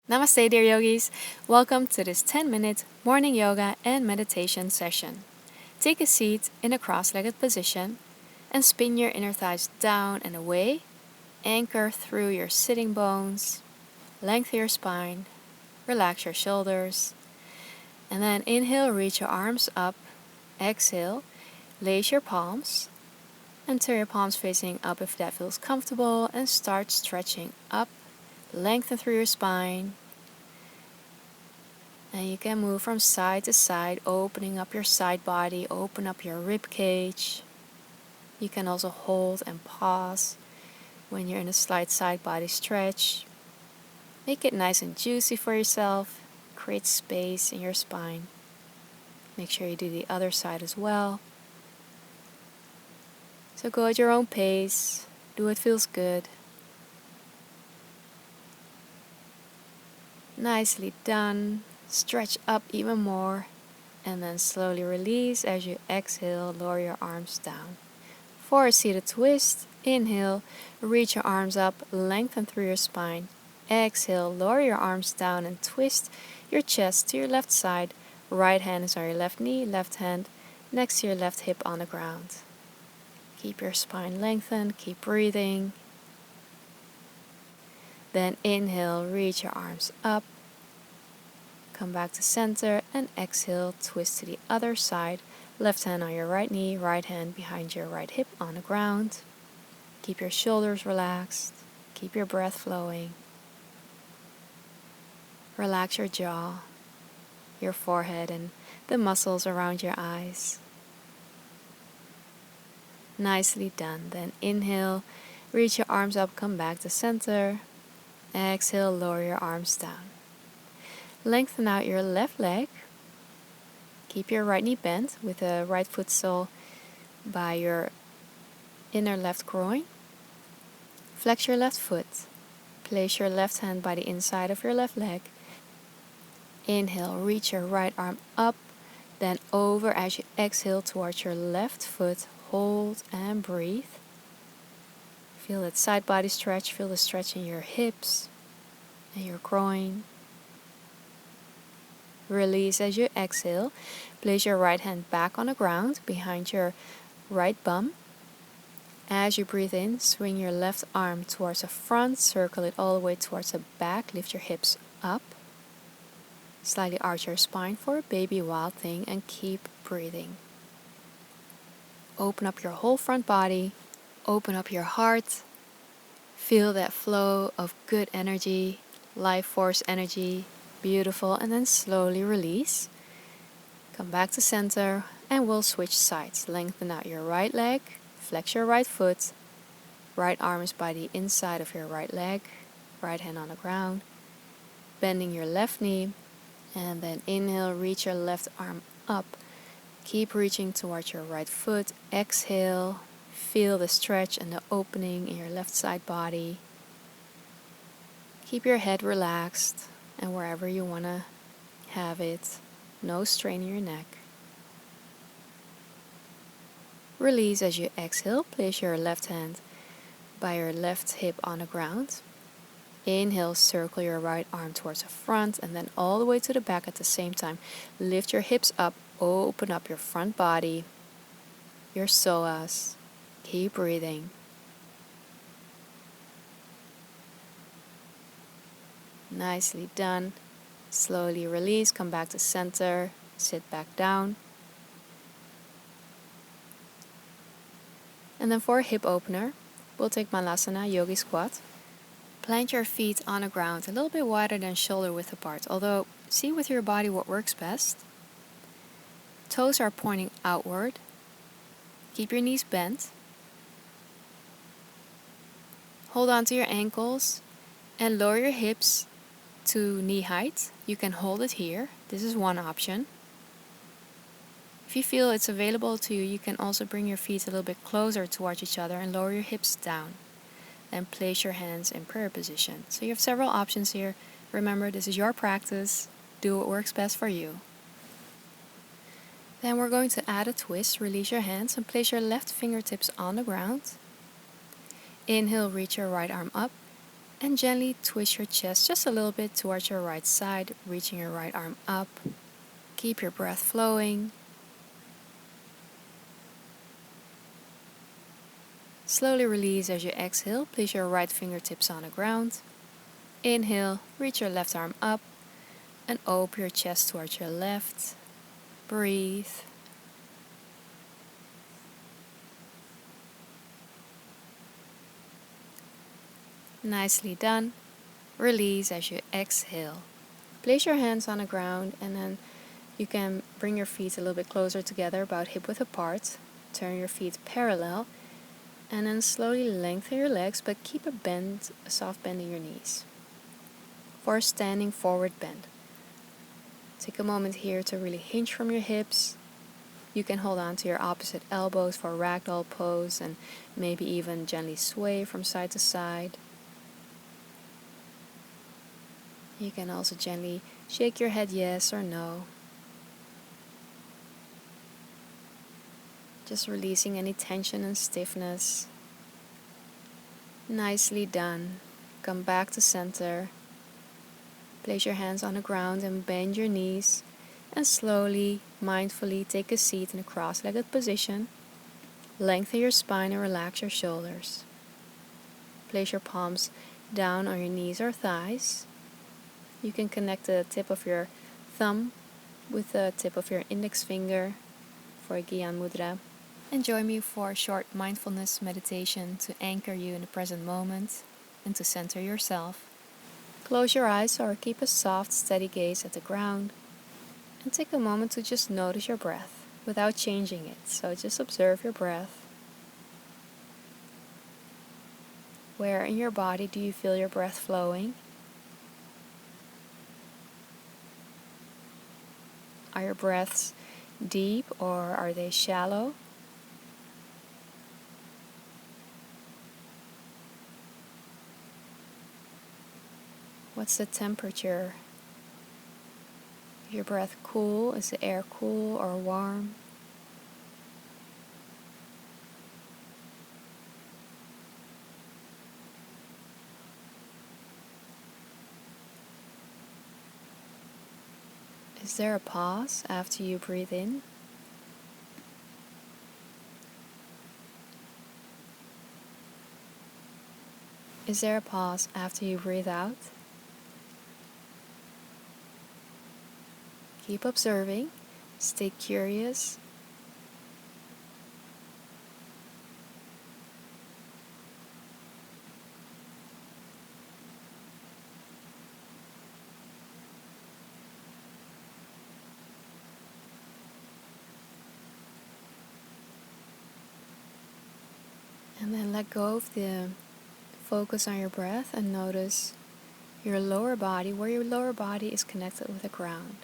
Namaste, dear yogis. Welcome to this 10-minute morning yoga and meditation session. Take a seat in a cross-legged position and spin your inner thighs down and away. Anchor through your sitting bones. Lengthen your spine. Relax your shoulders. And then inhale, reach your arms up. Exhale, lace your palms and turn your palms facing up if that feels comfortable, and start stretching up. Lengthen through your spine. And you can move from side to side, opening up your side body, open up your rib cage. You can also hold and pause when you're in a slight side body stretch. Make it nice and juicy for yourself. Create space in your spine. Make sure you do the other side as well. So go at your own pace. Do what feels good. Nicely done. Stretch up even more. And then slowly release as you exhale. Lower your arms down. For a seated twist, inhale. Reach your arms up. Lengthen through your spine. Exhale. Lower your arms down and twist your chest to your left side. Right hand is on your left knee. Left hand next to your left hip on the ground. Keep your spine lengthened. Keep breathing. Then inhale, reach your arms up. Come back to center and exhale, twist to the other side. Left hand on your right knee, right hand behind your right hip on the ground. Keep your shoulders relaxed. Keep your breath flowing. Relax your jaw, your forehead, and the muscles around your eyes. Nicely done. Then inhale, reach your arms up, come back to center. Exhale, lower your arms down. Lengthen out your left leg. Keep your right knee bent with the right foot sole by your inner left groin. Flex your left foot. Place your left hand by the inside of your left leg. Inhale, reach your right arm up, then over as you exhale towards your left foot. Hold and breathe. Feel that side body stretch. Feel the stretch in your hips and your groin. Release as you exhale. Place your right hand back on the ground behind your right bum. As you breathe in, swing your left arm towards the front. Circle it all the way towards the back. Lift your hips up. Slightly arch your spine for a baby wild thing and keep breathing. Open up your whole front body. Open up your heart. Feel that flow of good energy, life force energy. Beautiful. And then slowly release. Come back to center and we'll switch sides. Lengthen out your right leg. Flex your right foot. Right arm is by the inside of your right leg. Right hand on the ground. Bending your left knee. And then inhale, reach your left arm up. Keep reaching towards your right foot. Exhale. Feel the stretch and the opening in your left side body. Keep your head relaxed and wherever you want to have it. No strain in your neck. Release as you exhale. Place your left hand by your left hip on the ground. Inhale, circle your right arm towards the front and then all the way to the back at the same time. Lift your hips up. Open up your front body, your psoas. Keep breathing. Nicely done. Slowly release. Come back to center. Sit back down. And then for a hip opener, we'll take Malasana, Yogi Squat. Plant your feet on the ground a little bit wider than shoulder width apart. Although, see with your body what works best. Toes are pointing outward. Keep your knees bent. Hold on to your ankles and lower your hips to knee height. You can hold it here. This is one option. If you feel it's available to you, you can also bring your feet a little bit closer towards each other and lower your hips down. Then place your hands in prayer position. So you have several options here. Remember, this is your practice. Do what works best for you. Then we're going to add a twist. Release your hands and place your left fingertips on the ground. Inhale, reach your right arm up. And gently twist your chest just a little bit towards your right side, reaching your right arm up. Keep your breath flowing. Slowly release as you exhale. Place your right fingertips on the ground. Inhale, reach your left arm up and open your chest towards your left. Breathe. Nicely done. Release as you exhale. Place your hands on the ground and then you can bring your feet a little bit closer together, about hip width apart. Turn your feet parallel and then slowly lengthen your legs, but keep a soft bend in your knees. For a standing forward bend. Take a moment here to really hinge from your hips. You can hold on to your opposite elbows for a ragdoll pose and maybe even gently sway from side to side. You can also gently shake your head yes or no. Just releasing any tension and stiffness. Nicely done. Come back to center. Place your hands on the ground and bend your knees. And slowly, mindfully take a seat in a cross-legged position. Lengthen your spine and relax your shoulders. Place your palms down on your knees or thighs. You can connect the tip of your thumb with the tip of your index finger for a Gyan Mudra. And join me for a short mindfulness meditation to anchor you in the present moment and to center yourself. Close your eyes or keep a soft, steady gaze at the ground. And take a moment to just notice your breath without changing it. So just observe your breath. Where in your body do you feel your breath flowing? Are your breaths deep or are they shallow? What's the temperature? Is your breath cool? Is the air cool or warm? Is there a pause after you breathe in? Is there a pause after you breathe out? Keep observing, stay curious. And then let go of the focus on your breath and notice your lower body, where your lower body is connected with the ground.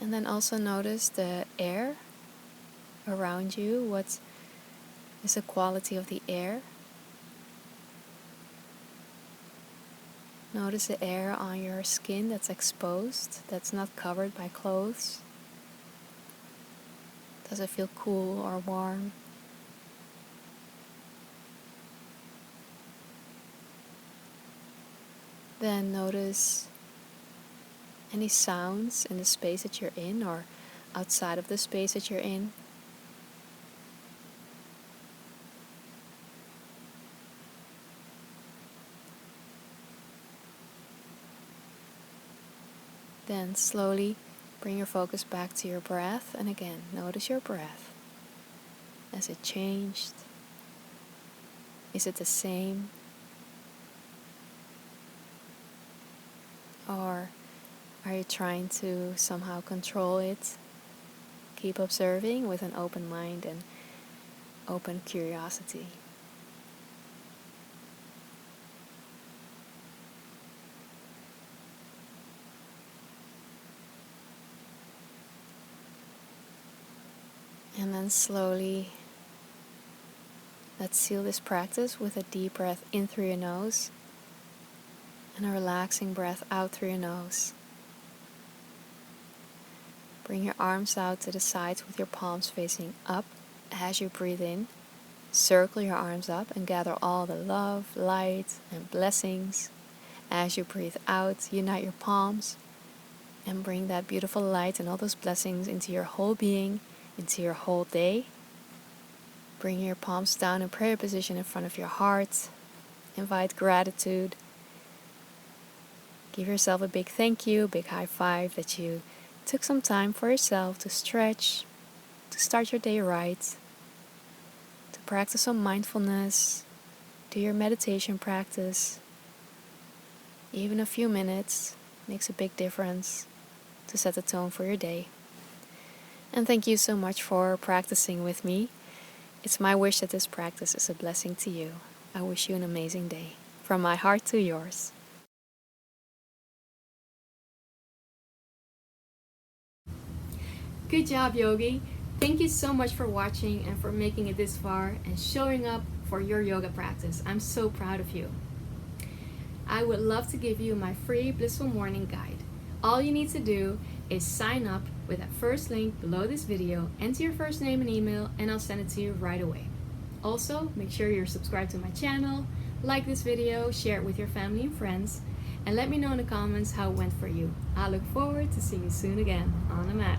And then also notice the air around you. What is the quality of the air? Notice the air on your skin that's exposed, that's not covered by clothes. Does it feel cool or warm? Then notice any sounds in the space that you're in or outside of the space that you're in. Then slowly bring your focus back to your breath, and again, notice your breath. Has it changed? Is it the same? Or are you trying to somehow control it? Keep observing with an open mind and open curiosity. And then slowly, let's seal this practice with a deep breath in through your nose and a relaxing breath out through your nose. Bring your arms out to the sides with your palms facing up as you breathe in. Circle your arms up and gather all the love, light, and blessings. As you breathe out, unite your palms and bring that beautiful light and all those blessings into your whole being, into your whole day. Bring your palms down in prayer position in front of your heart. Invite gratitude. Give yourself a big thank you, big high five that you took some time for yourself to stretch, to start your day right, to practice some mindfulness, do your meditation practice. Even a few minutes makes a big difference to set the tone for your day. And thank you so much for practicing with me. It's my wish that this practice is a blessing to you. I wish you an amazing day. From my heart to yours. Good job, Yogi. Thank you so much for watching and for making it this far and showing up for your yoga practice. I'm so proud of you. I would love to give you my free Blissful Morning Guide. All you need to do is sign up with that first link below this video, enter your first name and email, and I'll send it to you right away. Also, make sure you're subscribed to my channel, like this video, share it with your family and friends, and let me know in the comments how it went for you. I look forward to seeing you soon again on the mat.